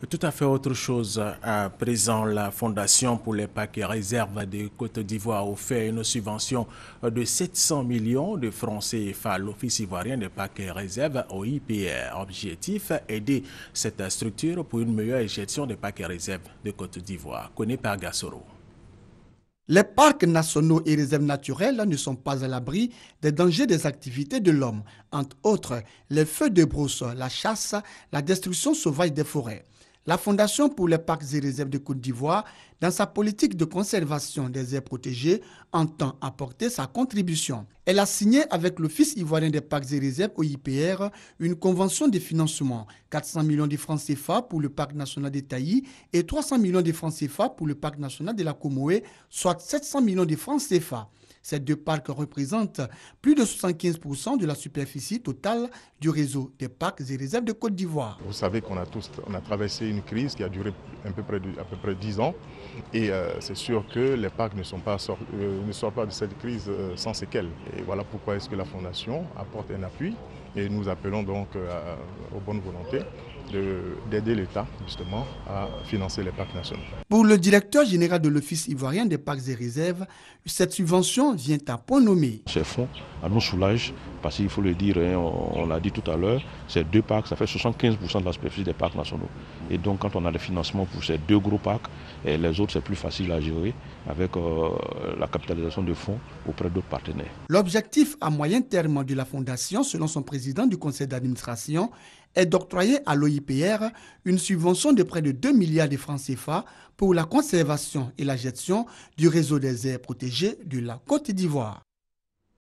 Tout à fait autre chose. À présent, la Fondation pour les parcs et réserves de Côte d'Ivoire a offert une subvention de 700 millions de francs CFA à l'Office ivoirien des parcs et réserves au IPR. Objectif, aider cette structure pour une meilleure gestion des parcs et réserves de Côte d'Ivoire. Connu par Gassoro. Les parcs nationaux et réserves naturelles ne sont pas à l'abri des dangers des activités de l'homme, entre autres les feux de brousse, la chasse, la destruction sauvage des forêts. La Fondation pour les parcs et réserves de Côte d'Ivoire, dans sa politique de conservation des aires protégées, entend apporter sa contribution. Elle a signé avec l'Office ivoirien des parcs et réserves OIPR une convention de financement, 400 millions de francs CFA pour le parc national de Taï et 300 millions de francs CFA pour le parc national de la Comoé, soit 700 millions de francs CFA. Ces deux parcs représentent plus de 75% de la superficie totale du réseau des parcs et réserves de Côte d'Ivoire. Vous savez qu'on a traversé une crise qui a duré à peu près 10 ans et c'est sûr que les parcs ne sortent pas de cette crise sans séquelles. Et voilà pourquoi est-ce que la Fondation apporte un appui et nous appelons donc aux bonnes volontés d'aider l'État justement à financer les parcs nationaux. Pour le directeur général de l'Office ivoirien des parcs et réserves, cette subvention vient à point nommé. Ces fonds nous soulagent parce qu'il faut le dire, on l'a dit tout à l'heure, ces deux parcs, ça fait 75% de la superficie des parcs nationaux. Et donc quand on a le financement pour ces deux gros parcs, et les autres c'est plus facile à gérer avec la capitalisation de fonds auprès d'autres partenaires. L'objectif à moyen terme de la Fondation, selon son président du conseil d'administration, est d'octroyer à l'OIPR une subvention de près de 2 milliards de francs CFA pour la conservation et la gestion du réseau des aires protégées de la Côte d'Ivoire.